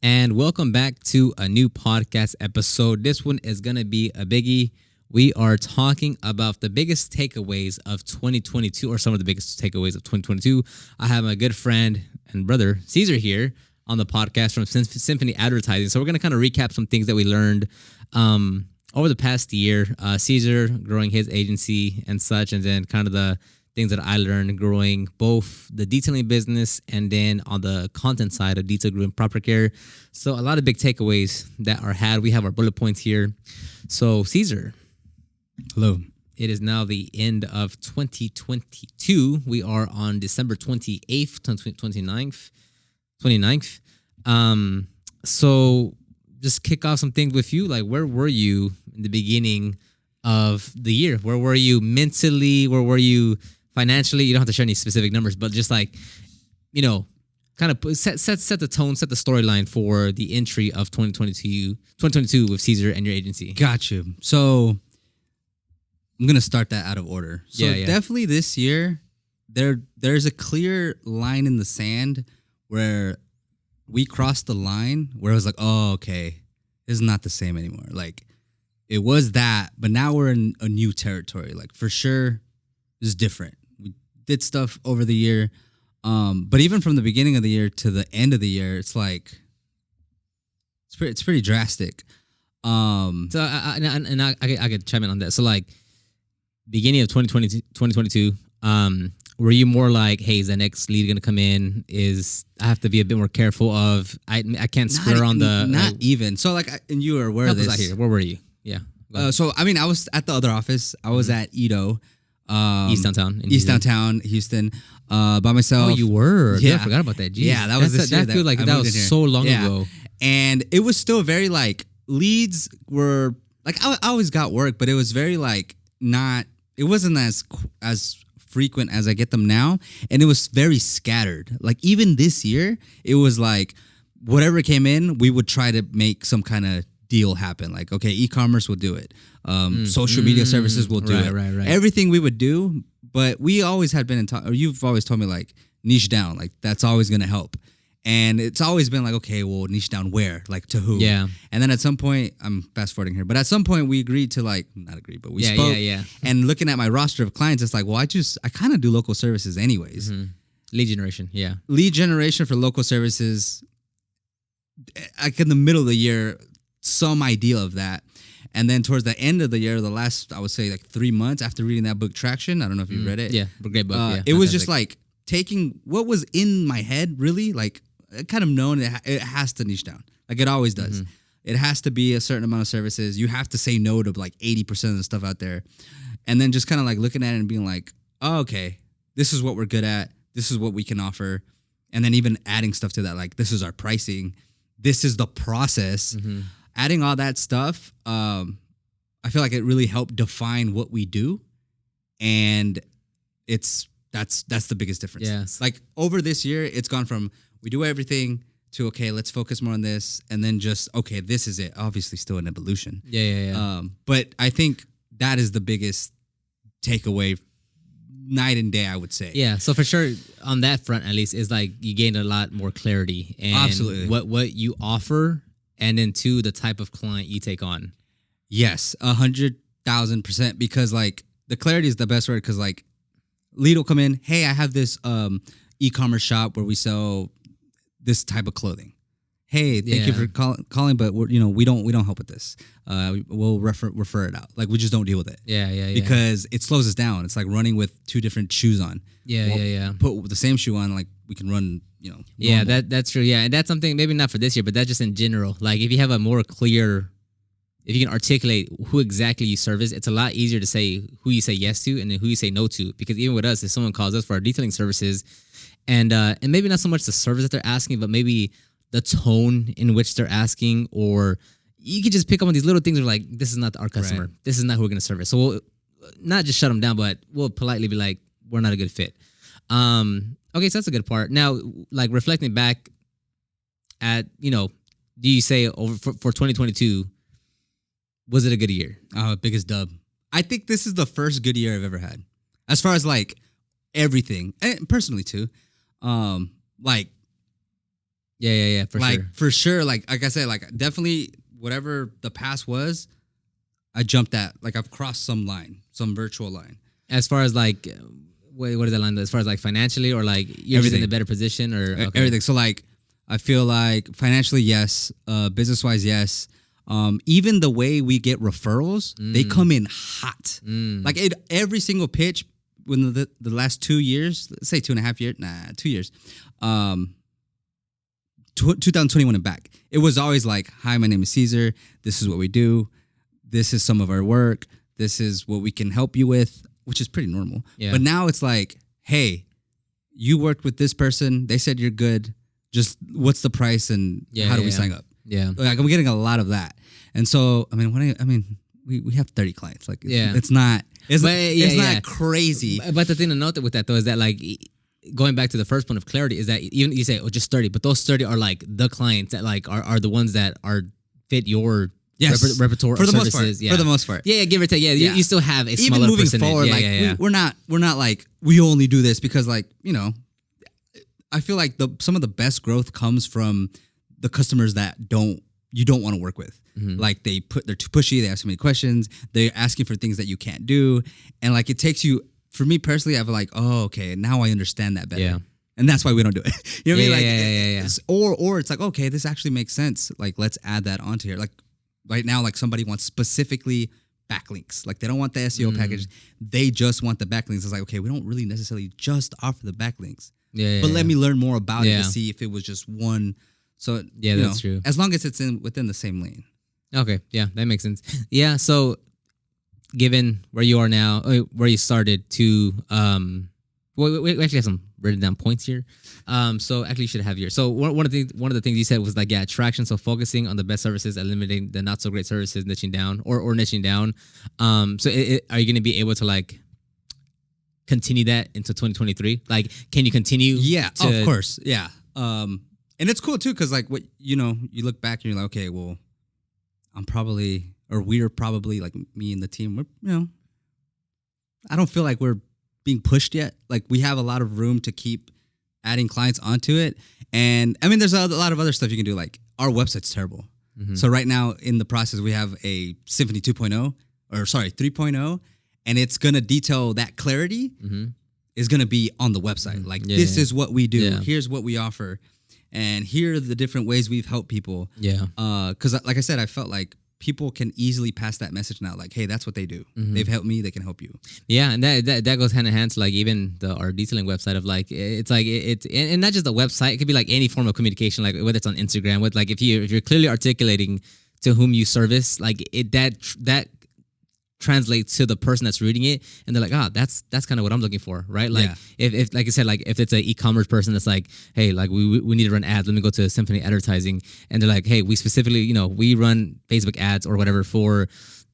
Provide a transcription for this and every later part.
and welcome back to a new podcast episode. This one is going to be a biggie. We are talking about the biggest takeaways of 2022, or some of the biggest takeaways of 2022. I have my good friend and brother, Caesar, here on the podcast from Symphony Advertising. So we're going to kind of recap some things that we learned over the past year. Caesar growing his agency and such, and then kind of the things that I learned growing both the detailing business and then on the content side of Detail Group and Proper Care. So a lot of big takeaways that are had. We have our bullet points here. So Caesar, Hello. it is now the end of 2022. We are on December 28th, 29th. So just kick off some things with you. Like, where were you in the beginning of the year? Where were you mentally? Where were you financially? You don't have to share any specific numbers, but just like, kind of set the tone, set the storyline for the entry of 2022 with Caesar and your agency. Got you. So I'm gonna start that out of order. So Yeah. definitely this year, there's a clear line in the sand where we crossed the line where it was like, oh, okay, this is not the same anymore. Like it was that, but now we're in a new territory. Like for sure, it's different. We did stuff over the year. But even from the beginning of the year to the end of the year, it's like it's pretty drastic. So I could chime in on that. So like beginning of 2022, were you more like, hey, is the next lead gonna come in? I have to be a bit more careful of I can't square on the not even. So like, and you were aware of help us this. out here. Where were you? Yeah. So I mean, I was at the other office. I was at Edo, East Downtown. in East Houston. Downtown, Houston, by myself. Oh, you were. Yeah, I Yeah. forgot about that. Jeez. Yeah, that was this year that feels like I that moved was in here. so long Yeah. ago. And it was still very like leads were like I always got work, but it was very like not. It wasn't as frequent as I get them now, and it was very scattered. Like even this year, it was like whatever came in, we would try to make some kind of deal happen. Like okay, e-commerce will do it. Social media services will do it. Right. Everything we would do, but we always had been in talk. Or you've always told me like niche down. Like that's always gonna help. And it's always been like, okay, well, niche down where? Like to who? Yeah. And then at some point, I'm fast forwarding here, but at some point we agreed to like, not agree, but we spoke. Yeah. And looking at my roster of clients, it's like, well, I kind of do local services anyways. Lead generation. Yeah. Lead generation for local services, like in the middle of the year, some idea of that. And then towards the end of the year, the last, I would say like 3 months after reading that book, Traction, I don't know if you read it. Yeah. Great book. Yeah. It was just Fantastic. like taking what was in my head, really, like kind of known it has to niche down. Like it always does. It has to be a certain amount of services. You have to say no to like 80% of the stuff out there. And then just kind of like looking at it and being like, oh, okay, this is what we're good at. This is what we can offer. And then even adding stuff to that, like this is our pricing. This is the process. Adding all that stuff, I feel like it really helped define what we do. And that's the biggest difference. Yes. Like over this year, it's gone from we do everything to okay, let's focus more on this, and then just okay, this is it. Obviously, still an evolution. Yeah. But I think that is the biggest takeaway, night and day. I would say. Yeah, so for sure on that front at least is like you gained a lot more clarity and Absolutely. what you offer, and then two, the type of client you take on. Yes, 100,000%. Because like the clarity is the best word. Because like lead will come in. Hey, I have this e-commerce shop where we sell this type of clothing. Hey, thank you Yeah. for calling, but we don't help with this. We'll refer it out. Like we just don't deal with it. Yeah. Because it slows us down. It's like running with two different shoes on. Yeah. Put the same shoe on, like we can run. Yeah, normal. that's true. Yeah, and that's something maybe not for this year, but that's just in general. Like if you have a more clear, if you can articulate who exactly you service, it's a lot easier to say who you say yes to and then who you say no to. Because even with us, if someone calls us for our detailing services, and maybe not so much the service that they're asking, but maybe the tone in which they're asking, or you could just pick up on these little things. Where like, this is not our customer. Right. This is not who we're gonna service. So we'll not just shut them down, but we'll politely be like, we're not a good fit. Okay, so that's a good part. Now, like reflecting back at, do you say over for 2022, was it a good year? Biggest dub. I think this is the first good year I've ever had, as far as like everything, and personally too. Like Yeah, for like sure. for sure. Like I said, like definitely whatever the past was, I jumped that. Like I've crossed some line, some virtual line. As far as like, what is that line? As far as like financially, or like you're just in Everything. a better position, or okay. Everything. So like I feel like financially, yes. Business wise, yes. Even the way we get referrals, they come in hot. Like every single pitch within the last 2 years, let's say 2.5 years, 2 years, 2021 and back, it was always like, hi, my name is Caesar. This is what we do. This is some of our work. This is what we can help you with, which is pretty normal. Yeah. But now it's like, hey, you worked with this person. They said you're good. Just what's the price and how do we sign up? Yeah. Like I'm getting a lot of that. And so, I mean, we have 30 clients. Like, it's not crazy. But the thing to note with that though is that like going back to the first point of clarity is that even you say just 30, but those 30 are like the clients that like are the ones that are fit your repertoire for of the most services. part. For the most part. Yeah, give or take. Yeah, you still have a Even smaller moving percentage. forward, we're not like we only do this because like, you know, I feel like some of the best growth comes from the customers that you don't want to work with. Like they're too pushy, they ask too many questions, they're asking for things that you can't do. And like it takes you, for me personally, I've like, oh, okay, now I understand that better. Yeah. And that's why we don't do it. You know what I mean? Yeah. Or it's like, okay, this actually makes sense. Like let's add that onto here. Like right now, like somebody wants specifically backlinks. Like they don't want the SEO package. They just want the backlinks. It's like, okay, we don't really necessarily just offer the backlinks. But let me learn more about it to see if it was just one. So that's true. As long as it's within the same lane. Okay, yeah, that makes sense. Yeah, so given where you are now, where you started to, we actually have some written down points here. So actually, you should have here. So one of the things you said was like, yeah, traction. So focusing on the best services, eliminating the not so great services, niching down or niching down. So are you going to be able to like continue that into 2023? Like, can you continue? Yeah, of course. Yeah. And it's cool too, because like you look back and you're like, okay, well, we're probably like me and the team, I don't feel like we're being pushed yet. Like we have a lot of room to keep adding clients onto it. And I mean, there's a lot of other stuff you can do. Like our website's terrible. So right now in the process, we have a Symphony 3.0, and it's going to detail that clarity is going to be on the website. Like this is what we do. Yeah. Here's what we offer. And here are the different ways we've helped people. Yeah. Because like I said, I felt like people can easily pass that message now. Like, hey, that's what they do. They've helped me. They can help you. Yeah, and that goes hand in hand to like even our detailing website of like it's like it's and not just the website. It could be like any form of communication, like whether it's on Instagram. With like if you're clearly articulating to whom you service, like that translates to the person that's reading it, and they're like, that's kind of what I'm looking for, right? Like if like I said, like if it's an e-commerce person that's like, hey, like we need to run ads, let me go to Symphony Advertising, and they're like, hey, we specifically, we run Facebook ads or whatever for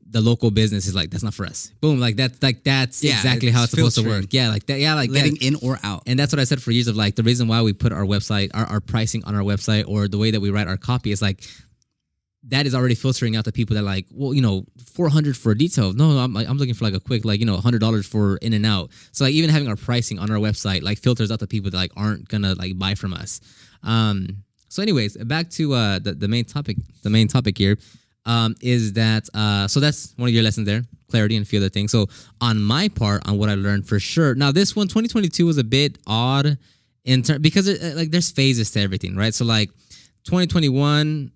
the local business, is like, that's not for us. Boom, like that's exactly how it's supposed to work. Yeah, like that. Yeah, like letting in or out. And that's what I said for years of like the reason why we put our website, our pricing on our website, or the way that we write our copy is like, that is already filtering out the people that like, well, $400 for a detail. No, I'm looking for like a quick, like, $100 for in and out. So like even having our pricing on our website like filters out the people that like aren't gonna like buy from us. So anyways, back to the main topic. The main topic here is that so that's one of your lessons there, clarity and a few other things. So on my part, on what I learned for sure. Now this one, 2022 was a bit odd because like there's phases to everything, right? So like 2020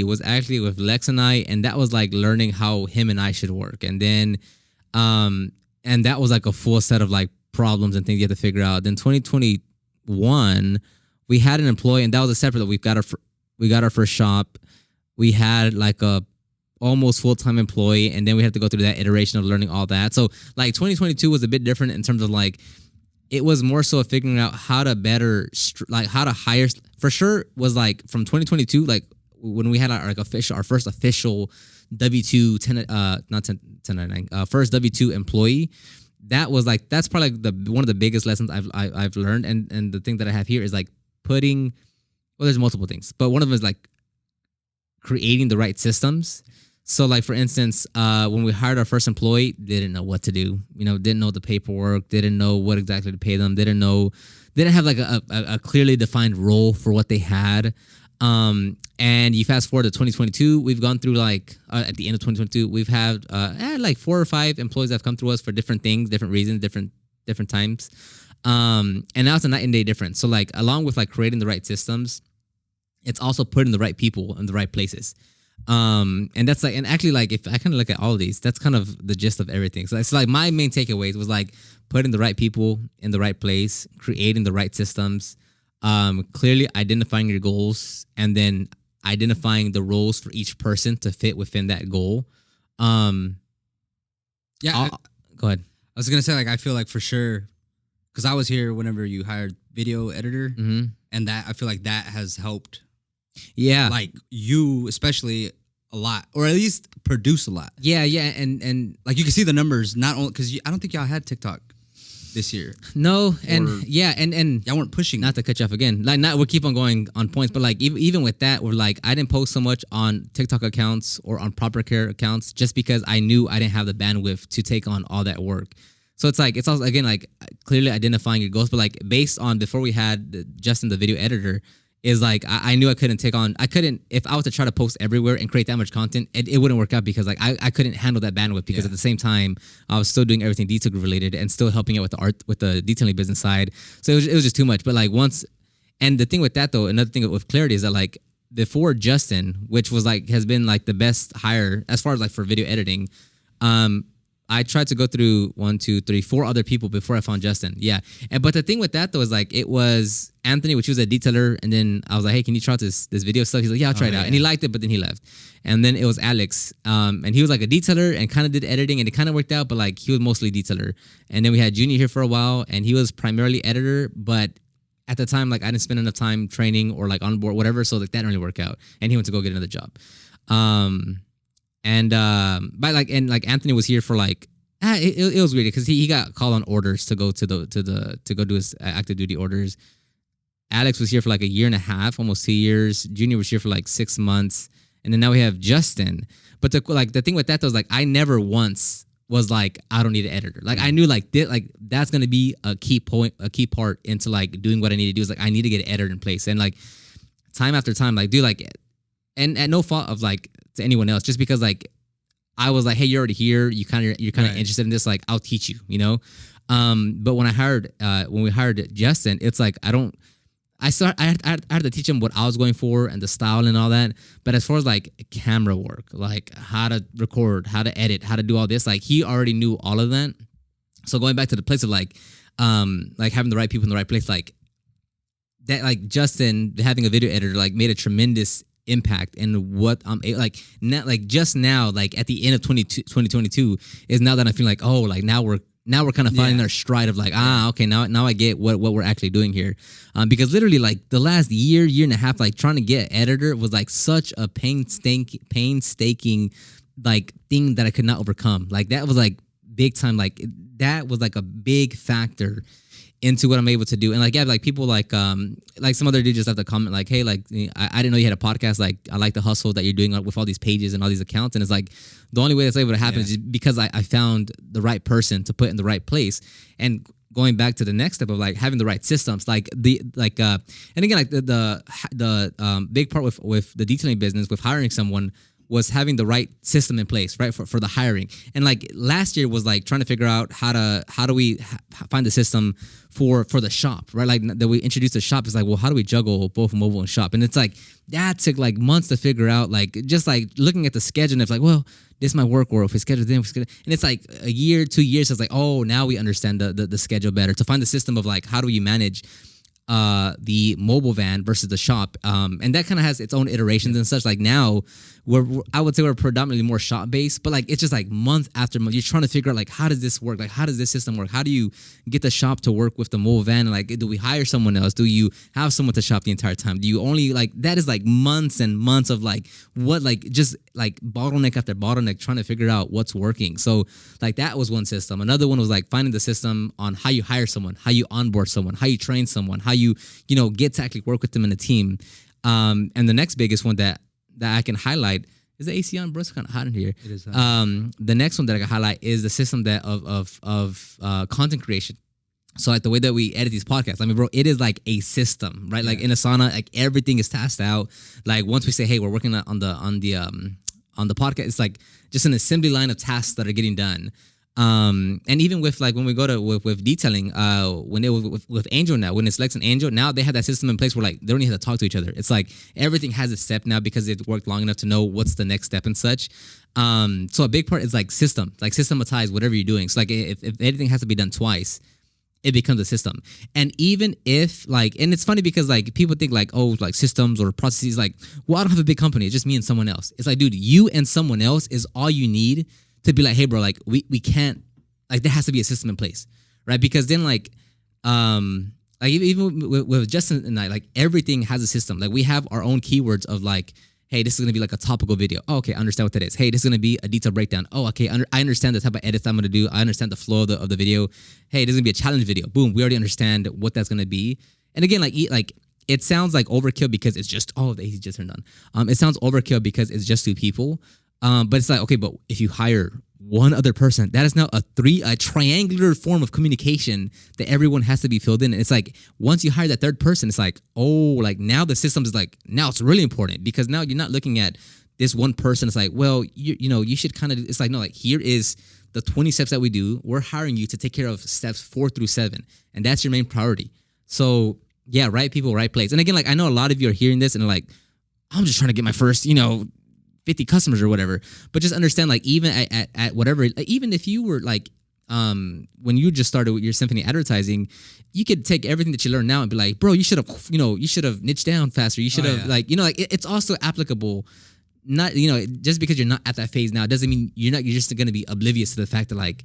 was actually with Lex and I, and that was like learning how him and I should work. And then and that was like a full set of like problems and things you have to figure out. Then 2021, we had an employee, and that was a separate that we got our first shop. We had like a almost full-time employee, and then we had to go through that iteration of learning all that. So like 2022 was a bit different in terms of like, it was more so figuring out how to better, like how to hire. For sure, was like from 2022, like when we had our first official W2 first W2 employee. That was like, that's probably like one of the biggest lessons I've learned. And the thing that I have here is like there's multiple things, but one of them is like creating the right systems So like for instance, when we hired our first employee, didn't know what to do. Didn't know the paperwork, didn't know what exactly to pay them, didn't have like a clearly defined role for what they had. And you fast forward to 2022, we've gone through like at the end of 2022, we've had like 4 or 5 employees that have come through us for different things, different reasons, different times. And now it's a night and day difference. So like along with like creating the right systems, it's also putting the right people in the right places. And that's like, and actually like if I kind of look at all of these, that's kind of the gist of everything. So it's like my main takeaways was like putting the right people in the right place, creating the right systems, clearly identifying your goals, and then identifying the roles for each person to fit within that goal. Yeah. Go ahead. I was gonna say, like, I feel like for sure, because I was here whenever you hired video editor, and that I feel like that has helped. Yeah, like you especially a lot, or at least produce a lot. Yeah, and like you can see the numbers not only because I don't think y'all had TikTok this year. No, and y'all weren't pushing. Not to cut you off again, like not we'll keep on going on points, but like even with that, we're like I didn't post so much on TikTok accounts or on Proper Care accounts just because I knew I didn't have the bandwidth to take on all that work. So it's like it's also again like clearly identifying your goals, but like based on before we had Justin the video editor. Is like I knew I couldn't if I was to try to post everywhere and create that much content, it wouldn't work out because like I couldn't handle that bandwidth because at the same time I was still doing everything detail related and still helping out with the detailing business side. So it was just too much. But like once, and the thing with that though, another thing with clarity is that like before Justin, which was like has been like the best hire as far as like for video editing, I tried to go through 1, 2, 3, 4 other people before I found Justin. Yeah. But the thing with that though is like it was Anthony, which was a detailer, and then I was like, hey, can you try out this video stuff? He's like, yeah, I'll try it out. And he liked it, but then he left. And then it was Alex. And he was like a detailer and kind of did editing, and it kind of worked out, but like he was mostly detailer. And then we had Junior here for a while, and he was primarily editor, but at the time, like I didn't spend enough time training or like on board, whatever, so like that didn't really work out. And he went to go get another job. But like Anthony was here for like it was weird because he got called on orders to go to go do his active duty orders. Alex was here for like a year and a half, almost 2 years. Junior was here for like 6 months, and then now we have Justin. But the thing with that though is like I never once was like I don't need an editor. Like I knew like that's gonna be a key part into like doing what I need to do is like I need to get an editor in place. And like time after time, like dude, like and at no fault of like to anyone else, just because like I was like, hey, you're already here. You're kind of interested in this. Like, I'll teach you, you know. But when we hired Justin, it's like I had to teach him what I was going for and the style and all that. But as far as like camera work, like how to record, how to edit, how to do all this, like he already knew all of that. So going back to the place of like having the right people in the right place, like that, like Justin having a video editor, like made a tremendous impact in what I'm like not like just now, like at the end of 2022 is now that I feel like, oh, like now we're kind of finding our stride of like, okay, now I get what we're actually doing here. Because literally like the last year and a half, like trying to get an editor was like such a painstaking like thing that I could not overcome. Like that was like big time. Like that was like a big factor into what I'm able to do. And like, yeah, like people like some other dude just left a comment like, hey, like I didn't know you had a podcast. Like I like the hustle that you're doing with all these pages and all these accounts. And it's like the only way that's able to happen is because I found the right person to put in the right place. And going back to the next step of like having the right systems, like and again, like the big part with the detailing business, with hiring someone, was having the right system in place, right, for the hiring. And like last year was like trying to figure out how do we find the system for the shop, right? Like that we introduced the shop is like, well, how do we juggle both mobile and shop? And it's like that took like months to figure out, like just like looking at the schedule and it's like, well, this might work, or if we schedule them, and it's like a year, 2 years, it's like, oh, now we understand the schedule better to find the system of like how do you manage the mobile van versus the shop, and that kind of has its own iterations and such. Like now I would say we're predominantly more shop based, but like it's just like month after month you're trying to figure out like how does this work, like how does this system work, how do you get the shop to work with the mobile van, and like do we hire someone else, do you have someone to shop the entire time, do you only like that is like months and months of like what like just like bottleneck after bottleneck trying to figure out what's working. So like that was one system. Another one was like finding the system on how you hire someone, how you onboard someone, how you train someone, how you get to actually work with them in a team. And the next biggest one that I can highlight Is the AC on, bro? It's kind of hot in here. It is hot. The next one that I can highlight is the system that of content creation. So like the way that we edit these podcasts, I mean, bro, it is like a system, right? Like in Asana, like everything is tasked out. Like once we say, hey, we're working on the podcast, it's like just an assembly line of tasks that are getting done. And even with like when we go to with detailing, when it was with Angel now, when it selects an Angel, now they have that system in place where like they don't even have to talk to each other. It's like everything has a step now because it worked long enough to know what's the next step and such. So a big part is like systematize whatever you're doing. So like if anything has to be done twice, it becomes a system. And even if like, and it's funny because like people think like, oh, like systems or processes, like, well, I don't have a big company. It's just me and someone else. It's like, dude, you and someone else is all you need to be like, hey, bro, like we can't, like there has to be a system in place, right? Because then like even with Justin and I, like everything has a system. Like we have our own keywords of like, hey, this is going to be like a topical video. Oh, okay, I understand what that is. Hey, this is going to be a detailed breakdown. Oh, okay, I understand the type of edits I'm going to do. I understand the flow of the video. Hey, this is going to be a challenge video. Boom, we already understand what that's going to be. And again, like it sounds like overkill because it's just, oh, the AC just turned on. It sounds overkill because it's just two people. But it's like, okay, but if you hire one other person, that is now a triangular form of communication that everyone has to be filled in. And it's like, once you hire that third person, it's like, oh, like now the systems is like, now it's really important because now you're not looking at this one person. It's like, well, you should kind of, it's like, no, like here is the 20 steps that we do. We're hiring you to take care of steps 4 through 7. And that's your main priority. So yeah, right people, right place. And again, like I know a lot of you are hearing this and are like, I'm just trying to get my first, 50 customers or whatever, but just understand like even at whatever, like, even if you were like when you just started with your Symphony advertising, you could take everything that you learned now and be like, bro, you should have niched down faster. You should have it's also applicable. Not just because you're not at that phase now doesn't mean you're just going to be oblivious to the fact that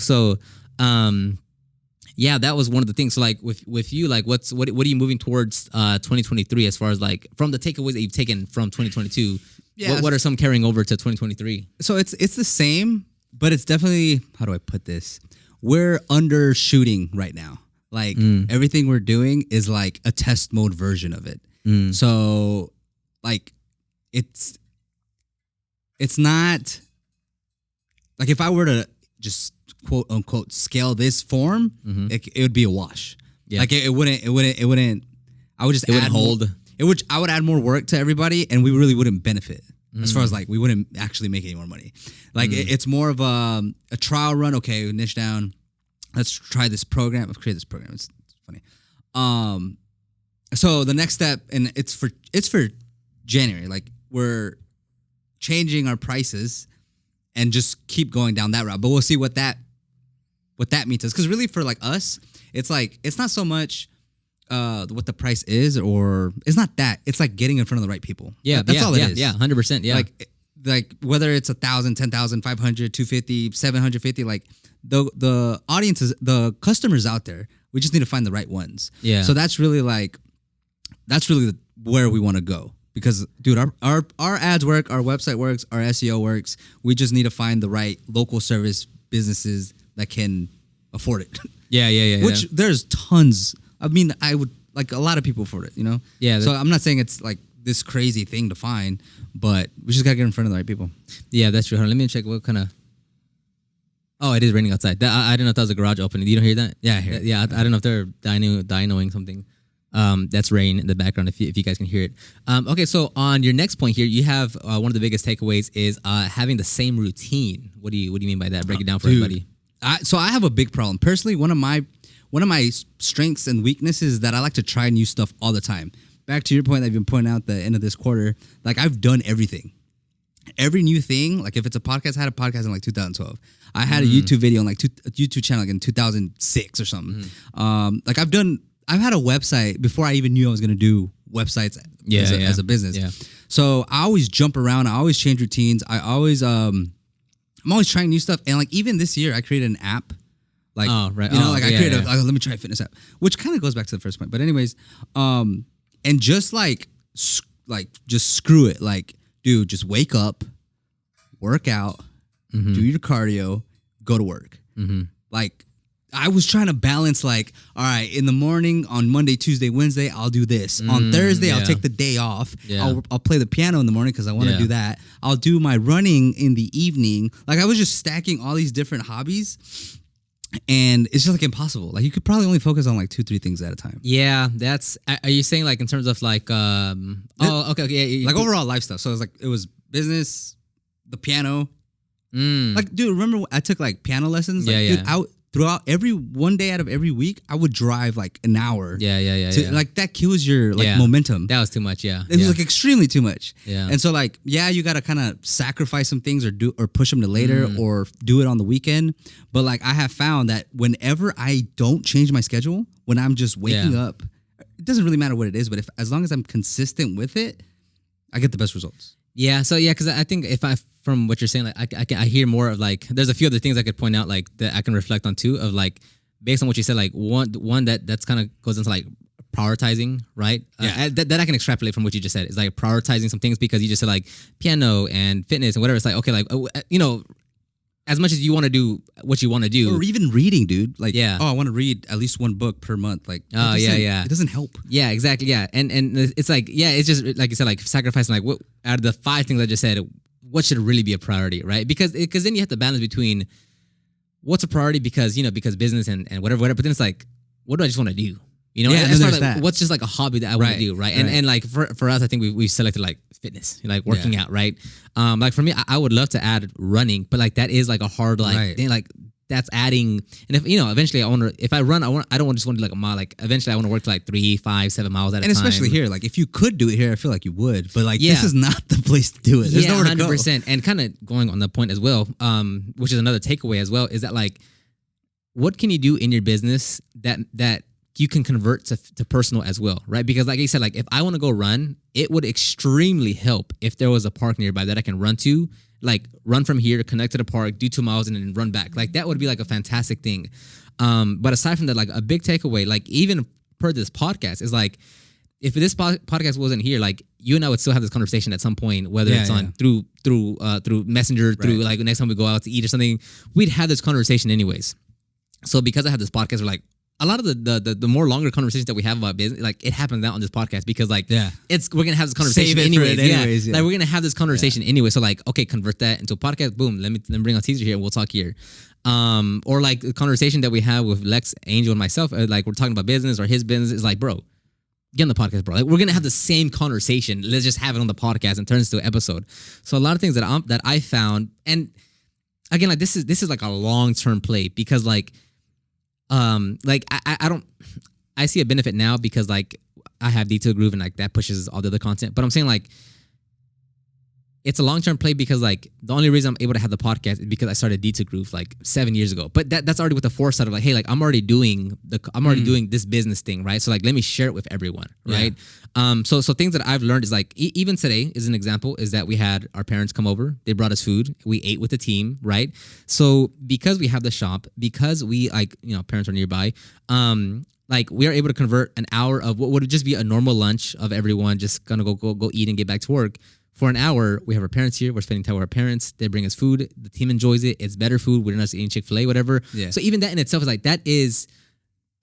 so yeah, that was one of the things. So like with you, like what are you moving towards 2023 as far as like from the takeaways that you've taken from 2022? Yeah. What are some carrying over to 2023? So it's the same, but it's definitely, how do I put this? We're undershooting right now. Like everything we're doing is like a test mode version of it. So like it's not like if I were to just quote unquote scale this form, it would be a wash. Yeah. Like it wouldn't. I would just add hold. I would add more work to everybody, and we really wouldn't benefit as far as like we wouldn't actually make any more money. Like it's more of a trial run. Okay, niche down. Let's try this program. Let's create this program. It's funny. So the next step, and it's for January. Like we're changing our prices, and just keep going down that route. But we'll see what that means us. Because really, for like us, it's like it's not so much what the price is, or it's not that. It's like getting in front of the right people. Yeah, that's all it is. Yeah, 100%. Yeah, like whether it's 1,000, 10,000, 500, 250, 750. Like the audiences, the customers out there. We just need to find the right ones. Yeah. So that's really where we want to go. Because, dude, our ads work, our website works, our SEO works. We just need to find the right local service businesses that can afford it. Yeah. Which there's tons. I mean, I would like a lot of people afford it, Yeah. So I'm not saying it's like this crazy thing to find, but we just gotta get in front of the right people. Yeah, that's true. Hold on, let me check what kind of. Oh, it is raining outside. I didn't know if that was a garage opening. You don't hear that? Yeah, I hear it. Yeah, I don't know if they're dynoing something. That's rain in the background if you guys can hear it. Okay, so on your next point here, you have one of the biggest takeaways is having the same routine. What do you mean by that? Break it down for everybody. So I have a big problem. Personally, one of my strengths and weaknesses is that I like to try new stuff all the time. Back to your point that you've been pointing out at the end of this quarter, like I've done everything. Every new thing, like if it's a podcast, I had a podcast in like 2012. I had a YouTube video on like a YouTube channel like in 2006 or something. Like I've had a website before I even knew I was going to do websites as a business. Yeah. So I always jump around. I always change routines. I'm always trying new stuff. And like even this year, I created an app. Like, I created let me try a fitness app, which kind of goes back to the first point. But anyways, and just just screw it. Like, dude, just wake up, work out, do your cardio, go to work. Like, I was trying to balance like, all right, in the morning on Monday, Tuesday, Wednesday, I'll do this. On Thursday, I'll take the day off. Yeah. I'll play the piano in the morning because I want to do that. I'll do my running in the evening. Like I was just stacking all these different hobbies, and it's just like impossible. Like you could probably only focus on like 2-3 things at a time. Yeah, that's. Are you saying like in terms of like? Okay. Yeah, Like overall life stuff. So it was business, the piano. Like, dude, remember I took like piano lessons? Like, Yeah, dude, throughout one day out of every week, I would drive like an hour. Yeah. Like that kills your like momentum. That was too much. Yeah, It was like extremely too much. Yeah. And so like, you got to kind of sacrifice some things or push them to later or do it on the weekend. But like I have found that whenever I don't change my schedule, when I'm just waking up, it doesn't really matter what it is, but as long as I'm consistent with it, I get the best results. Yeah. So because I think from what you're saying, like I hear more of like there's a few other things I could point out like that I can reflect on too of like based on what you said like one that's kind of goes into like prioritizing, right? That I can extrapolate from what you just said is like prioritizing some things because you just said like piano and fitness and whatever. It's like okay, like as much as you want to do what you want to do, or even reading, dude. Like, Yeah. I want to read at least one book per month. Like, it it doesn't help. Yeah, exactly. Yeah, and it's like it's just like you said, like sacrificing. Like what out of the 5 things I just said, what should really be a priority, right? Because then you have to balance between what's a priority because business and whatever. But then it's like, what do I just want to do? Yeah, and and like, there's that. what's just like a hobby that I want to do, right? And like for us, I think we've selected like fitness, like working out, right? Like for me, I would love to add running, but like that is like a hard thing, like that's adding. And if eventually if I run, I don't just want to do like a mile. Like eventually, I want to work to like 3, 5, 7 miles at a time. And especially here, like if you could do it here, I feel like you would. But like this is not the place to do it. There's nowhere to go. 100%. And kind of going on the point as well, which is another takeaway as well, is that like, what can you do in your business that you can convert to personal as well, right? Because like I said, like if I want to go run, it would extremely help if there was a park nearby that I can run to, like run from here, connect to the park, do 2 miles and then run back. Like that would be like a fantastic thing. But aside from that, like a big takeaway, like even per this podcast is like, if this podcast wasn't here, like you and I would still have this conversation at some point, whether it's on through Messenger, through like next time we go out to eat or something, we'd have this conversation anyways. So because I have this podcast, we're like, a lot of the more longer conversations that we have about business, like it happens out on this podcast because like we're gonna have this conversation anyways. Like we're gonna have this conversation anyway. So like, okay, convert that into a podcast. Boom. Let me bring on Caesar here and we'll talk here. Or like the conversation that we have with Lex, Angel, and myself, like we're talking about business or his business is like, bro, get on the podcast, bro. Like we're gonna have the same conversation. Let's just have it on the podcast and turn it into an episode. So a lot of things that I found, and again, like this is like a long-term play because like I see a benefit now because like I have Detail Groove and like that pushes all the other content. But I'm saying like it's a long-term play because like the only reason I'm able to have the podcast is because I started Detail Groove like 7 years ago. But that's already with the foresight of like, hey, like I'm already doing this business thing, right? So like let me share it with everyone, right? So things that I've learned is like even today is an example is that we had our parents come over, they brought us food, we ate with the team, right? So because we have the shop, because we like parents are nearby, like we are able to convert an hour of what would just be a normal lunch of everyone just gonna go eat and get back to work. For an hour, we have our parents here. We're spending time with our parents. They bring us food. The team enjoys it. It's better food. We're not just eating Chick-fil-A, whatever. Yeah. So even that in itself is like that is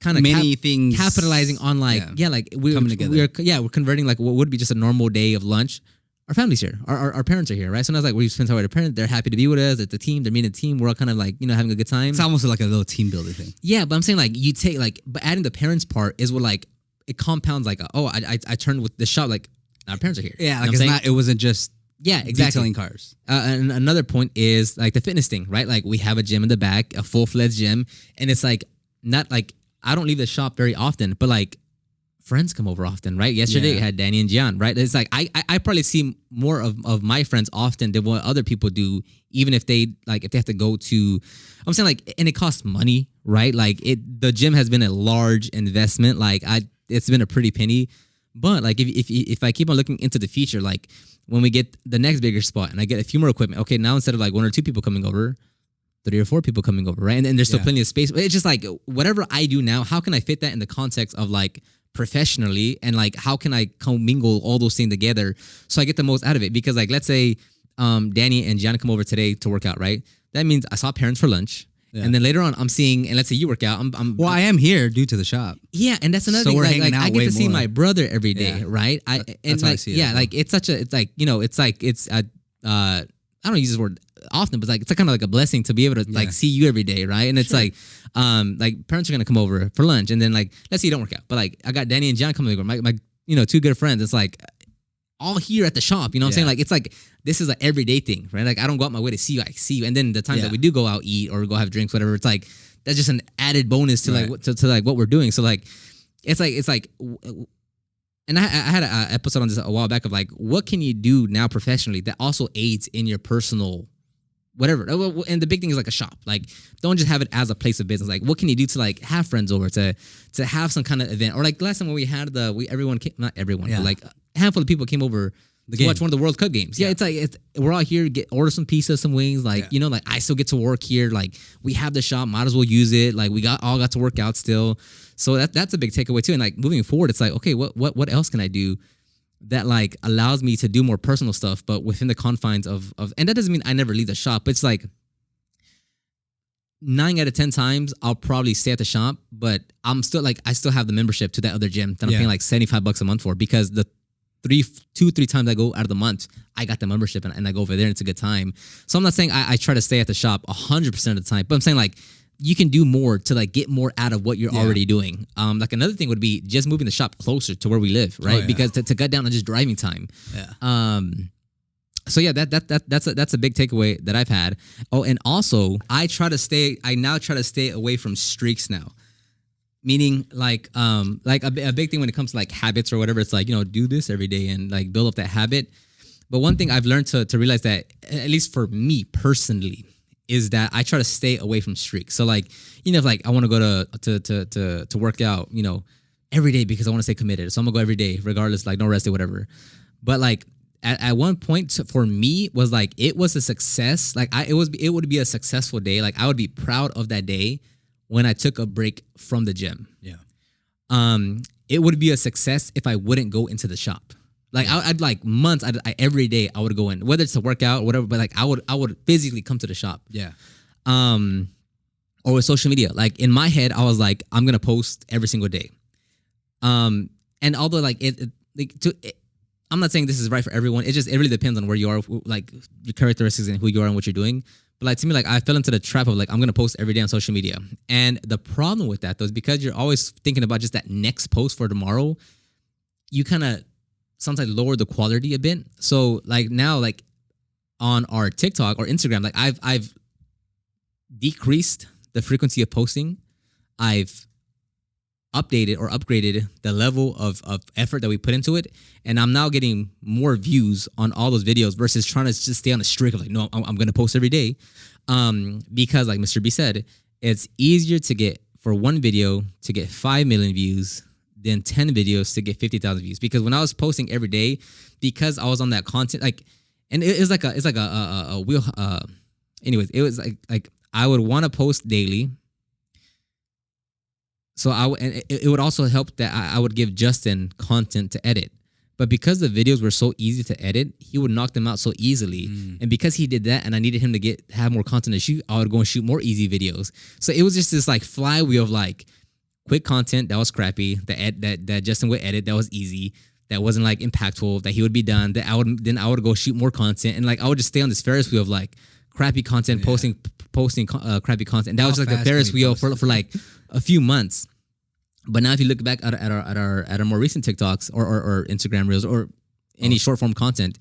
kind of many things capitalizing on like like we're coming together. We're converting like what would be just a normal day of lunch. Our family's here. Our parents are here, right? So now it's like we spend time with our parents. They're happy to be with us. It's the team. They're meeting the team. We're all kind of like having a good time. It's almost like a little team building thing. Yeah, but I'm saying like you take like, but adding the parents part is what like it compounds like I turned with the shop like our parents are here. Yeah, like it wasn't just. Yeah, exactly. Detailing cars. And another point is like the fitness thing, right? Like we have a gym in the back, a full-fledged gym, and it's like not like I don't leave the shop very often, but like friends come over often, right? Yesterday I had Danny and Gian, right? It's like I probably see more of my friends often than what other people do, even if they have to go to. I'm saying like, and it costs money, right? Like the gym has been a large investment. Like it's been a pretty penny, but like if I keep on looking into the future, like. When we get the next bigger spot and I get a few more equipment, okay, now instead of like 1 or 2 people coming over, 3 or 4 people coming over, right? And there's still plenty of space. It's just like whatever I do now, how can I fit that in the context of like professionally and like how can I commingle all those things together so I get the most out of it? Because like let's say Danny and Gianna come over today to work out, right? That means I saw parents for lunch. And then later on, I'm seeing, and let's say you work out. Well, I am here due to the shop. Yeah, and that's another So thing. we're Like, hanging out I get way to see more. my brother every day, Yeah. right? That's how I see it as well. like it's such a, it's like, I don't use this word often, but it's like kind of like a blessing to be able to like see you every day, right? And it's like parents are gonna come over for lunch, and then like let's say you don't work out, but like I got Danny and John coming over, my two good friends. It's like all here at the shop, you know what I'm saying? Like it's like this is an everyday thing, right? Like I don't go out my way to see you, I see you, and then the times that we do go out eat or go have drinks, whatever, it's like that's just an added bonus to like to like what we're doing. So like it's like. And I had an episode on this a while back of like, what can you do now professionally that also aids in your personal whatever? And the big thing is like a shop. Like, don't just have it as a place of business. Like, what can you do to like have friends over to have some kind of event? Or like last time when we had everyone came, not everyone, but like a handful of people came over to watch one of the World Cup games. Yeah, it's like we're all here, order some pizza, some wings. Like like I still get to work here. Like we have the shop, might as well use it. Like we all got to work out still. So that's a big takeaway too. And like moving forward, it's like, okay, what else can I do that like allows me to do more personal stuff, but within the confines of and that doesn't mean I never leave the shop. It's like 9 out of 10 times I'll probably stay at the shop, but I'm still like I still have the membership to that other gym that I'm paying like $75 a month for, because the 2-3 times I go out of the month, I got the membership and I go over there and it's a good time. So I'm not saying I try to stay at the shop 100% of the time, but I'm saying like you can do more to like get more out of what you're already doing. Like another thing would be just moving the shop closer to where we live, right? Because to cut down on just driving time. So yeah, that's a big takeaway that I've had. Oh, and also I now try to stay away from streaks now. Meaning like a big thing when it comes to like habits or whatever, it's like, do this every day and like build up that habit. But one thing I've learned to realize that, at least for me personally, is that I try to stay away from streaks. So like, if like I want to go to work out, every day because I want to stay committed. So I'm gonna go every day, regardless, like no rest day, whatever. But like at one point for me was like, it was a success. Like it would be a successful day. Like I would be proud of that day when I took a break from the gym. Yeah. It would be a success if I wouldn't go into the shop. Like I'd like months, every day I would go in, whether it's to work out or whatever, but like I would physically come to the shop. Yeah. Or with social media. Like in my head, I was like, I'm gonna post every single day. And although like I'm not saying this is right for everyone. It really depends on where you are, like your characteristics and who you are and what you're doing. But like to me, like I fell into the trap of like I'm gonna post every day on social media. And the problem with that though is because you're always thinking about just that next post for tomorrow, you kind of sometimes lower the quality a bit. So like now, like on our TikTok or Instagram, like I've decreased the frequency of posting. I've updated or upgraded the level of effort that we put into it. And I'm now getting more views on all those videos versus trying to just stay on a streak of like, no, I'm going to post every day. Because like Mr. B said, it's easier to get for one video to get 5 million views than 10 videos to get 50,000 views. Because when I was posting every day, because I was on that content, like, and it's like a wheel. Anyways, it was like I would want to post daily. So it would also help that I would give Justin content to edit. But because the videos were so easy to edit, he would knock them out so easily. And because he did that and I needed him to have more content to shoot, I would go and shoot more easy videos. So it was just this like flywheel of like quick content that was crappy, that Justin would edit, that was easy, that wasn't like impactful, that he would be done, that I would go shoot more content. And like I would just stay on this Ferris wheel of like crappy content, posting crappy content. And that was like the Ferris wheel for like a few months. But now if you look back at our more recent TikToks or Instagram reels or any short form content,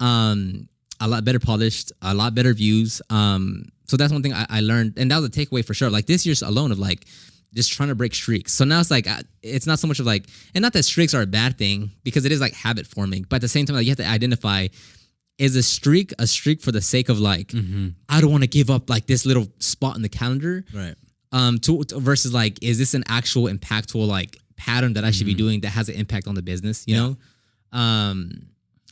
a lot better polished, a lot better views. So that's one thing I learned, and that was a takeaway for sure. Like this year's alone of like just trying to break streaks. So now it's like it's not so much of like, and not that streaks are a bad thing because it is like habit forming, but at the same time like you have to identify, is a streak for the sake of like I don't want to give up like this little spot in the calendar, right? Versus like, is this an actual impactful like pattern that I should be doing that has an impact on the business? You know, a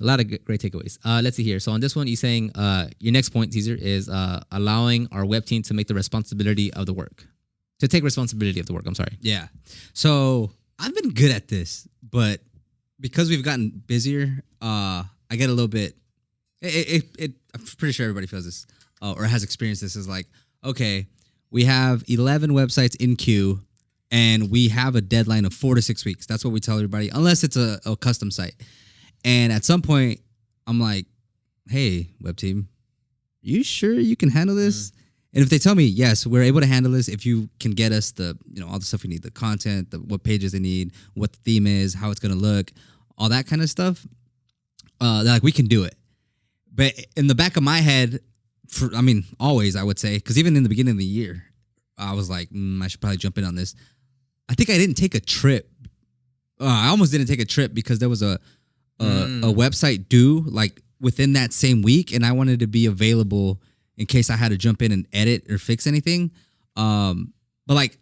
lot of great takeaways. Let's see here. So on this one, you're saying your next point, Caesar, is allowing our web team to make the responsibility of the work, to take responsibility of the work. I'm sorry. Yeah. So I've been good at this, but because we've gotten busier, I get a little bit. I'm pretty sure everybody feels this or has experienced this. Is like, okay, We have 11 websites in queue, and we have a deadline of 4 to 6 weeks. That's what we tell everybody, unless it's a custom site. And at some point, I'm like, hey, web team, you sure you can handle this? And if they tell me, yes, we're able to handle this, if you can get us the, all the stuff we need, the content, what pages they need, what the theme is, how it's going to look, all that kind of stuff, they're like, we can do it. But in the back of my head, always, I would say, because even in the beginning of the year, I was like, I should probably jump in on this. I think I didn't take a trip. I almost didn't take a trip because there was a website due like within that same week, and I wanted to be available in case I had to jump in and edit or fix anything. But like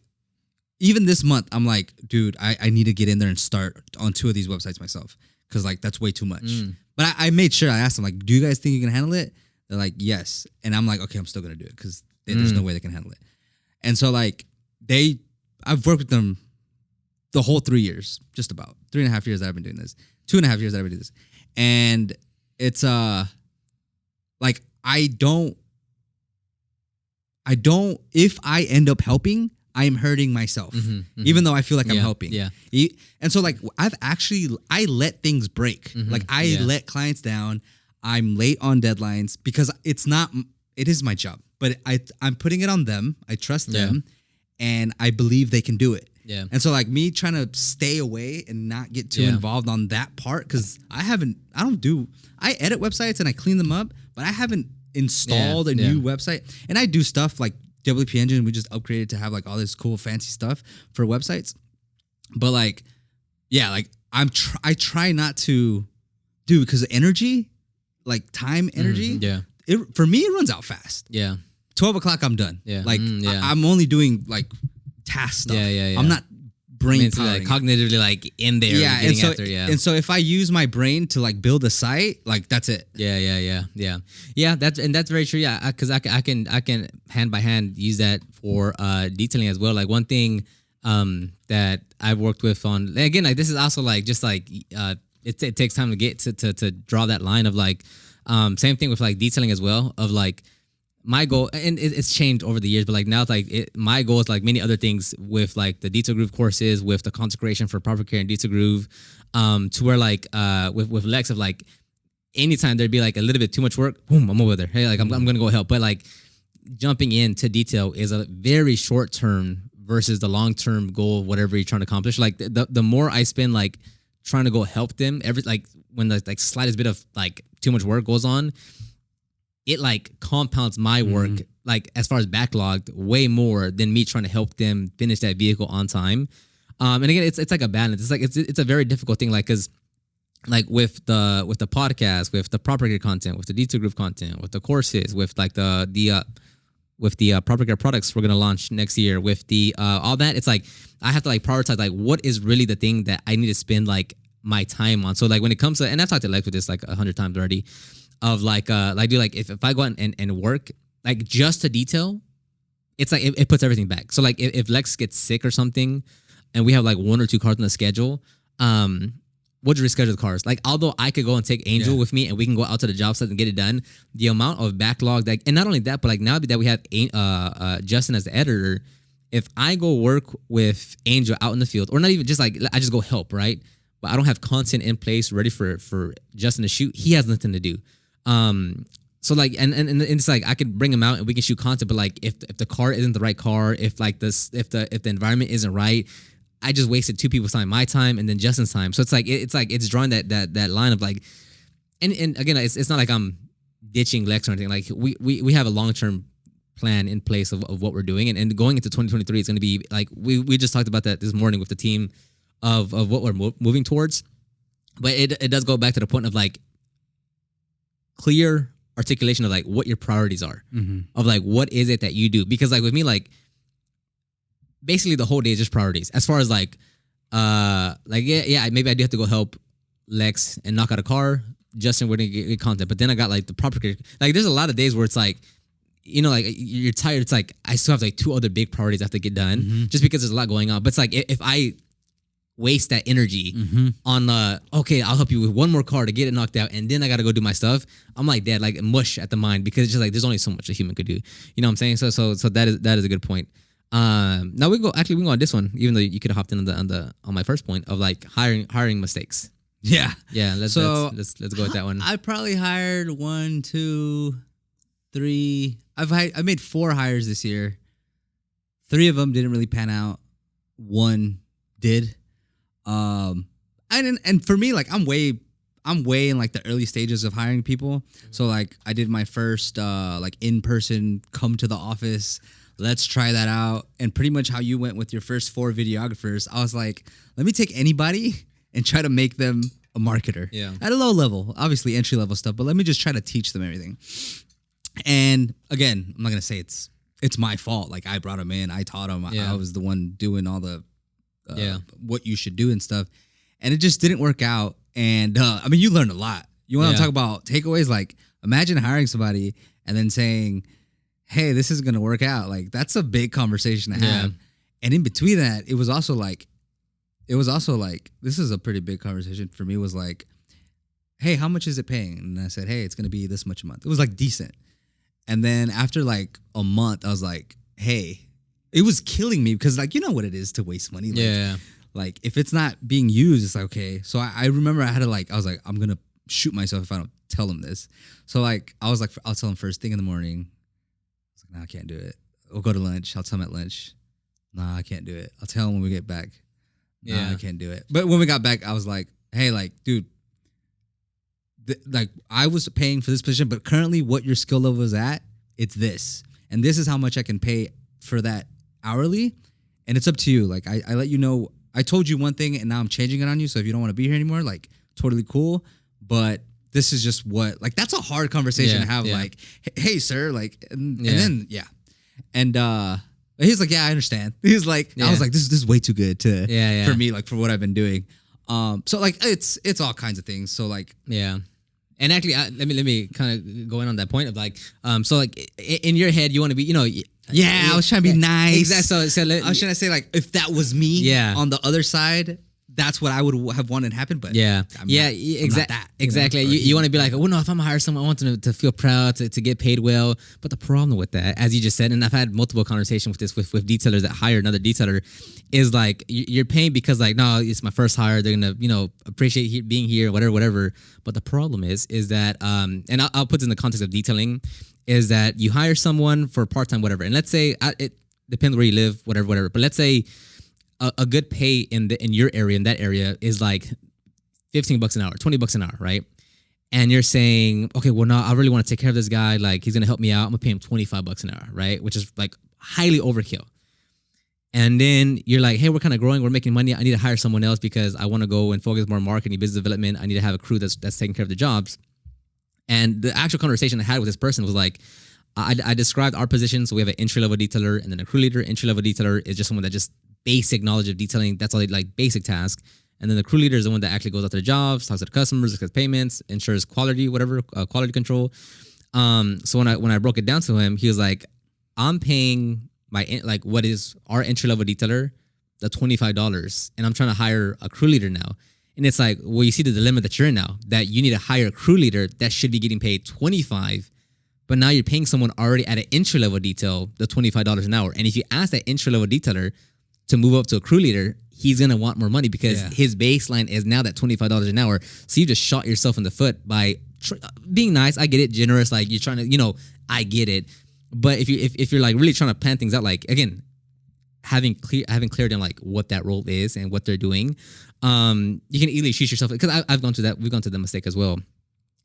even this month, I'm like, dude, I need to get in there and start on 2 of these websites myself because like that's way too much. But I made sure I asked them like, do you guys think you can handle it? They're like, yes. And I'm like, okay, I'm still gonna do it because there's no way they can handle it. And so like I've worked with them the whole 3 years, just about 3.5 years that I've been doing this, 2.5 years that I've been doing this. And it's like I don't, if I end up helping, I am hurting myself, even though I feel like I'm helping. Yeah. And so like I let things break. Like I let clients down. I'm late on deadlines because it is my job, but I'm putting it on them. I trust them and I believe they can do it. Yeah. And so like me trying to stay away and not get too involved on that part, because I edit websites and I clean them up, but I haven't installed a new website. And I do stuff like WP Engine. We just upgraded to have like all this cool fancy stuff for websites. But like, like I try not to do, because the energy, like time energy, for me, it runs out fast. Yeah. 12 o'clock, I'm done. Yeah. Like I'm only doing like task stuff. Yeah. I'm not brain powering. Like cognitively like in there. And so if I use my brain to like build a site, like that's it. Yeah. That's very true. Yeah, because I can hand by hand use that for detailing as well. Like one thing that I've worked with on, again, like this is also like just like it takes time to get to draw that line of like same thing with like detailing as well, of like my goal, and it's changed over the years, but like now it's like my goal is like many other things with like the Detail Groove courses, with the consecration for proper care and Detail Groove, to where like with Lex, of like anytime there'd be like a little bit too much work, boom, I'm over there. Hey, like I'm gonna go help. But like jumping into detail is a very short term versus the long term goal of whatever you're trying to accomplish. Like the more I spend like trying to go help them, when the like slightest bit of like too much work goes on, it like compounds my work, like as far as backlogged, way more than me trying to help them finish that vehicle on time. And again, it's like a balance. It's like it's a very difficult thing, like because like with the podcast, with the proper care content, with the Detail Groove content, with the courses, with like the proper care products we're gonna launch next year, with the all that, it's like I have to like prioritize like what is really the thing that I need to spend like my time on. So like when it comes to, and I've talked to Lex with this like 100 times already, of like dude, like if I go out and work like just to detail, it's like it puts everything back. So like if Lex gets sick or something and we have like 1 or 2 cars on the schedule, we'll just reschedule the cars. Like although I could go and take Angel with me and we can go out to the job site and get it done, the amount of backlog that, and not only that, but like now that we have Justin as the editor, if I go work with Angel out in the field, or not even just like I just go help, right? But I don't have content in place ready for Justin to shoot, he has nothing to do. So like and it's like I could bring him out and we can shoot content, but like if the car isn't the right car, if like this, if the environment isn't right, I just wasted 2 people's time, my time and then Justin's time. So it's it's drawing that line of like, and again, it's not like I'm ditching Lex or anything. Like we have a long-term plan in place of what we're doing, and going into 2023, it's going to be like we just talked about that this morning with the team of what we're moving towards. But it does go back to the point of like clear articulation of like what your priorities are, of like what is it that you do, because like with me, like basically the whole day is just priorities as far as like maybe I do have to go help Lex and knock out a car. Justin, we're gonna get content, but then I got like the proper, like there's a lot of days where it's like, you know, like you're tired, it's like I still have like 2 other big priorities I have to get done just because there's a lot going on. But it's like if I waste that energy Mm-hmm. on okay, I'll help you with one more car to get it knocked out, and then I gotta go do my stuff. I'm like that, like mush at the mind, because it's just like there's only so much a human could do. You know what I'm saying? So that is a good point. Now we can go on this one, even though you could have hopped in on my first point of like hiring mistakes. Yeah. Yeah, let's go with that one. I probably hired 1, 2, 3. I made 4 hires this year. 3 of them didn't really pan out. 1 did. And for me, like I'm way in like the early stages of hiring people. So like I did my first like in-person come to the office. Let's try that out. And pretty much how you went with your first 4 videographers, I was like, let me take anybody and try to make them a marketer. Yeah. At a low level, obviously entry level stuff, but let me just try to teach them everything. And again, I'm not gonna say it's my fault. Like I brought them in, I taught them. Yeah. I was the one doing all the Yeah. what you should do and stuff. And it just didn't work out. And I mean, you learned a lot. You want to Yeah. talk about takeaways? Like imagine hiring somebody and then saying, hey, this is going to work out. Like that's a big conversation to Yeah. have. And in between that, it was also like, this is a pretty big conversation for me, was like, hey, how much is it paying? And I said, hey, it's going to be this much a month. It was like decent. And then after like a month, I was like, hey, it was killing me because like, you know what it is to waste money. Like, Yeah. like if it's not being used, it's like, okay. So I remember I had to like, I was like, I'm going to shoot myself if I don't tell them this. So like, I was like, I'll tell them first thing in the morning. I was like, no, I can't do it. We'll go to lunch. I'll tell them at lunch. No, I can't do it. I'll tell them when we get back. No, Yeah. I can't do it. But when we got back, I was like, hey, like, dude, like I was paying for this position, but currently what your skill level is at, it's this. And this is how much I can pay for that hourly. And it's up to you. Like I let you know, I told you one thing and now I'm changing it on you. So if you don't want to be here anymore, like totally cool. But this is just what, like, that's a hard conversation Yeah, to have. yeah. Like, hey, sir, like, and Yeah. then, yeah. And he's like, yeah, I understand. He's like, I Yeah. was like, this is way too good to, Yeah. for me, like for what I've been doing. So like, it's all kinds of things. So like, Yeah. And actually, let me kind of go in on that point of like, so like in your head, you want to be, you know, yeah, I was trying to be nice. Exactly. So I was trying to say like, if that was me, Yeah. on the other side, that's what I would have wanted to happen. But yeah, I'm yeah, not- I'm not that, you know? exactly. Or You want to be like, well, no, if I'm gonna hire someone, I want them to feel proud, to get paid well. But the problem with that, as you just said, and I've had multiple conversations with this with detailers that hire another detailer, is like you're paying because like, no, it's my first hire. They're gonna, you know, appreciate being here, whatever. But the problem is that, and I'll put this in the context of detailing, is that you hire someone for part time, whatever, and let's say it depends where you live, whatever. But let's say a good pay in your area, in that area, is like $15 an hour, $20 an hour, right? And you're saying, okay, well, no, I really want to take care of this guy. Like, he's gonna help me out. I'm gonna pay him $25 an hour, right? Which is like highly overkill. And then you're like, hey, we're kind of growing, we're making money. I need to hire someone else because I want to go and focus more on marketing, business development. I need to have a crew that's taking care of the jobs. And the actual conversation I had with this person was like, I described our position. So we have an entry level detailer and then a crew leader. Entry level detailer is just someone that just basic knowledge of detailing. That's all they like, basic task. And then the crew leader is the one that actually goes out to the jobs, talks to the customers, accepts payments, ensures quality, whatever, quality control. So when I broke it down to him, he was like, I'm paying like what is our entry level detailer, the $25, and I'm trying to hire a crew leader now. And it's like, well, you see the dilemma that you're in now, that you need to hire a crew leader that should be getting paid $25, but now you're paying someone already at an entry level detail the $25 an hour. And if you ask that entry level detailer to move up to a crew leader, he's gonna want more money because his baseline is now that $25 an hour. So you just shot yourself in the foot by being nice. I get it, generous. Like you're trying to, you know, I get it. But if you're like really trying to plan things out, like again, having clarity on like what that role is and what they're doing, you can easily shoot yourself, because I've gone through that. We've gone through the mistake as well.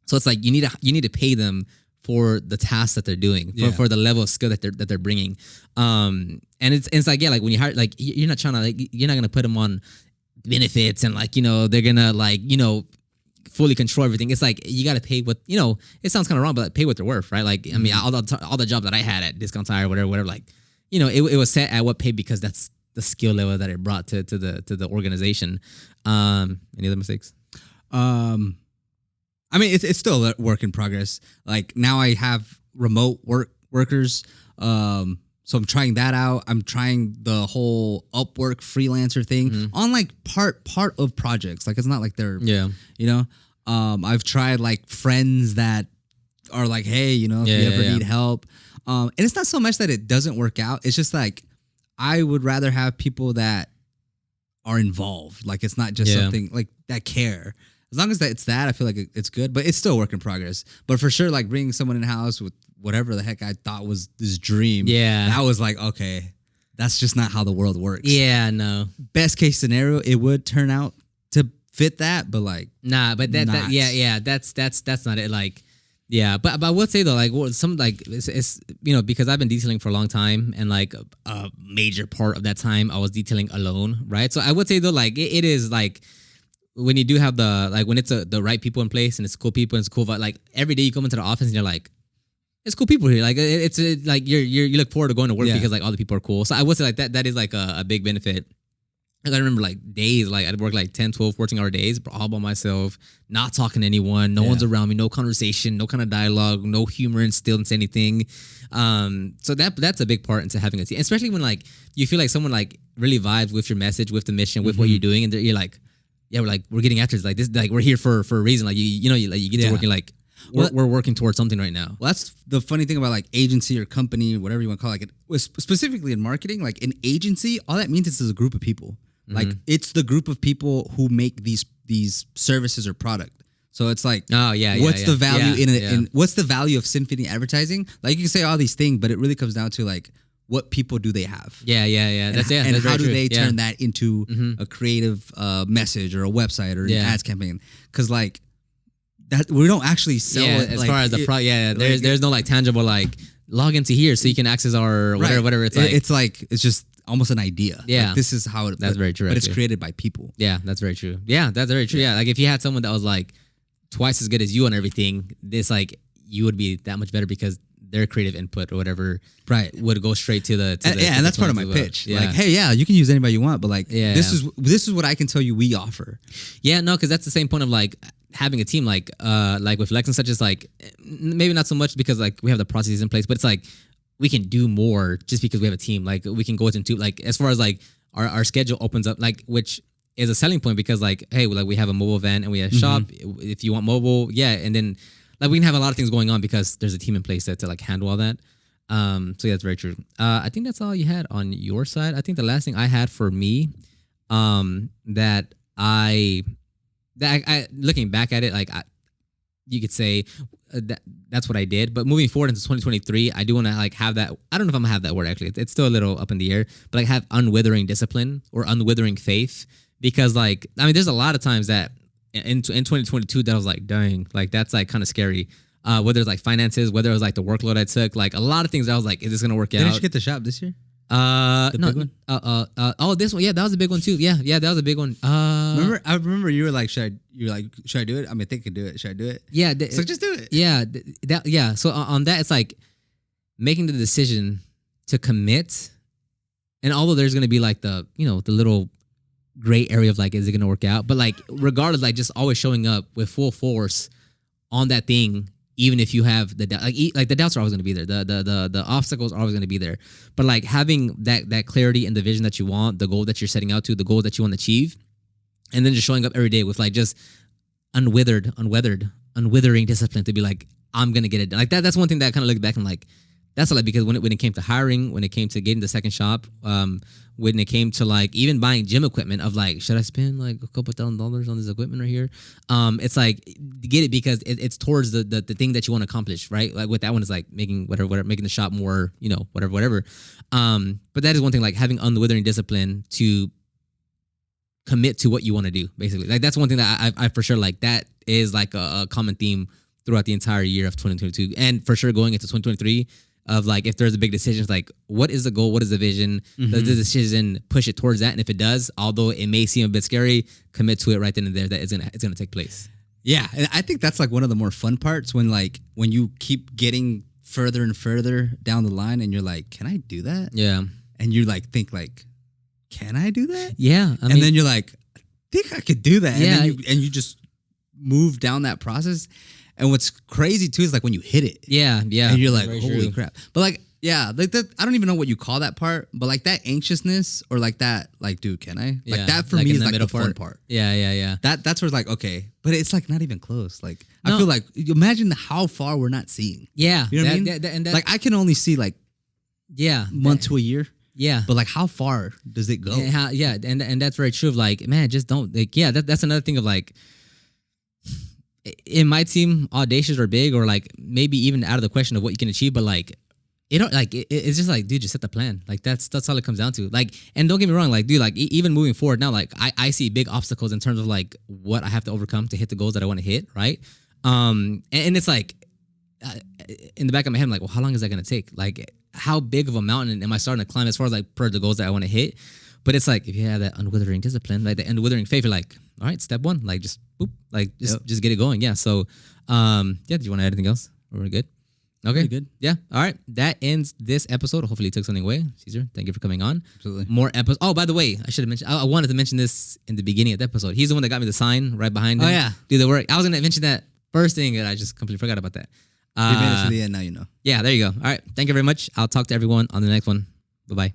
So it's like you need to pay them for the tasks that they're doing, for the level of skill that they're bringing. And it's like, yeah, like when you hire, like you're not trying to, like, you're not gonna put them on benefits and like, you know, they're gonna like, you know, fully control everything. It's like you got to pay what, you know, it sounds kind of wrong, but like pay what they're worth, right? Like, I mean, all the jobs that I had at Discount Tire, whatever, like, you know, it was set at what pay because that's the skill level that it brought to the organization. Any other mistakes? I mean, it's still a work in progress. Like now I have remote workers. So I'm trying that out. I'm trying the whole Upwork freelancer thing on like part of projects. Like it's not like they're Yeah. you know. I've tried like friends that are like, hey, you know, if you ever need help. And it's not so much that it doesn't work out. It's just like I would rather have people that are involved. Like it's not just something like that care. As long as it's that, I feel like it's good. But it's still a work in progress. But for sure, like bringing someone in house with whatever the heck I thought was this dream. Yeah. That was like, okay, that's just not how the world works. Yeah, no. Best case scenario, it would turn out to fit that, but like Nah, but that's not it. Like, yeah, but I would say though, like some like it's you know, because I've been detailing for a long time, and like a major part of that time I was detailing alone, right? So I would say though, like it is like when you do have the like when it's the right people in place and it's cool people and it's cool, but like every day you come into the office and you're like, it's cool people here. Like it's like you look forward to going to work because like all the people are cool. So I would say like that is like a big benefit. Like I remember like days, like I'd work like 10, 12, 14-hour days, all by myself, not talking to anyone, no one's around me, no conversation, no kind of dialogue, no humor instilled into anything. So that's a big part into having a team, especially when like you feel like someone like really vibes with your message, with the mission, with what you're doing, and you're like, yeah, we're getting after this, like this, like we're here for a reason. Like you get to work and like we're working towards something right now. Well, that's the funny thing about like agency or company, whatever you want to call it. Like it, specifically in marketing, like an agency, all that means is a group of people. Like it's the group of people who make these services or product. So it's like, what's the value in what's the value of Symphony advertising? Like you can say all these things, but it really comes down to like what people do they have? And that's how do they turn that into a creative message or a website or an ads campaign? Because like that we don't actually sell it. As like, far as the there's no like tangible like log into here so you can access our whatever it's like. It's like it's just almost an idea. Yeah. Like, this is how it. That's very true. But it's created by people. Yeah, that's very true. Yeah, that's very true. Yeah, like if you had someone that was like twice as good as you on everything, this like you would be that much better because their creative input or whatever would go straight to the and that's part of my pitch. Like, hey, you can use anybody you want, but like this is what I can tell you we offer. Yeah, no, because that's the same point of like having a team like with Lex and such is like maybe not so much because like we have the processes in place, but it's like we can do more just because we have a team. Like we can go into like as far as like our schedule opens up, like which is a selling point because like hey, like we have a mobile van and we have a shop. If you want mobile, and then like we can have a lot of things going on because there's a team in place to like handle all that. So that's very true. I think that's all you had on your side. I think the last thing I had for me, that I looking back at it, like you could say that's what I did. But moving forward into 2023, I do want to like have that. I don't know if I'm gonna have that word actually. It's still a little up in the air, but like have unwithering discipline or unwithering faith because like I mean, there's a lot of times that in 2022 that I was like, dang, like that's like kind of scary. Whether it's like finances, whether it was like the workload I took, like a lot of things I was like, is this gonna work out? Didn't you get the shop this year? Big one? This one, that was a big one too. Yeah, that was a big one. I remember you were like, should I do it? I mean, I think I can do it. Should I do it? Yeah, so just do it. Yeah, So on that, it's like making the decision to commit, and although there's gonna be like the the little gray area of like, is it gonna work out? But like, regardless, like just always showing up with full force on that thing. Even if you have the like the doubts are always going to be there, the obstacles are always going to be there, but like having that clarity and the vision that you want, the goal that you're setting out to, the goal that you want to achieve, and then just showing up every day with like just unwithering discipline to be like, I'm gonna get it done. Like that's one thing that I kind of look back and like that's a lot because when it came to hiring, when it came to getting the second shop, when it came to like even buying gym equipment of like, should I spend like a couple $1,000s on this equipment right here? It's like get it because it's towards the thing that you want to accomplish, right? Like with that one is like making whatever making the shop more, whatever. But that is one thing, like having unwithering discipline to commit to what you want to do, basically. Like that's one thing that I for sure like that is like a common theme throughout the entire year of 2022, and for sure going into 2023. Of like, if there's a big decision, it's like, what is the goal? What is the vision? Does the decision push it towards that? And if it does, although it may seem a bit scary, commit to it right then and there that it's gonna take place. Yeah, and I think that's like one of the more fun parts when you keep getting further and further down the line, and you're like, can I do that? Yeah, and you like think like, can I do that? Yeah, and then you're like, I think I could do that. Yeah, and you just move down that process. And what's crazy too is like when you hit it. Yeah. And you're like, holy crap. But like, Yeah, like that. I don't even know what you call that part, but like that anxiousness or like that, like, dude, can I? Yeah, Like that for like me in is the like middle the fun part. Yeah. That's where it's like, okay, but it's like not even close. Like No. I feel like imagine how far we're not seeing. Yeah. You know what I mean? And that, Like I can only see like yeah. month to a year, Yeah. but like how far does it go? And and that's very true of like, man, just don't like, yeah, that's another thing of like, it might seem audacious or big or like maybe even out of the question of what you can achieve, but like, it don't like it's just like, dude, just set the plan. Like that's all it comes down to. Like, and don't get me wrong, like, dude, like even moving forward now, like I see big obstacles in terms of like what I have to overcome to hit the goals that I want to hit, right? And it's like in the back of my head, I'm like, well, how long is that gonna take? Like, how big of a mountain am I starting to climb as far as like per the goals that I want to hit? But it's like if you have that unwithering discipline, like the unwithering faith, you're like, all right, step one, like just boop, like just get it going. Yeah. So yeah, do you want to add anything else? Or we're good? Okay. Pretty good. Yeah. All right. That ends this episode. Hopefully you took something away. Caesar, thank you for coming on. Absolutely. More episodes. Oh, by the way, I should have mentioned, I wanted to mention this in the beginning of the episode. He's the one that got me the sign right behind him. Oh, yeah. Do the work. I was going to mention that first thing and I just completely forgot about that. You made it to the end. Now you know. Yeah, there you go. All right. Thank you very much. I'll talk to everyone on the next one. Bye-bye.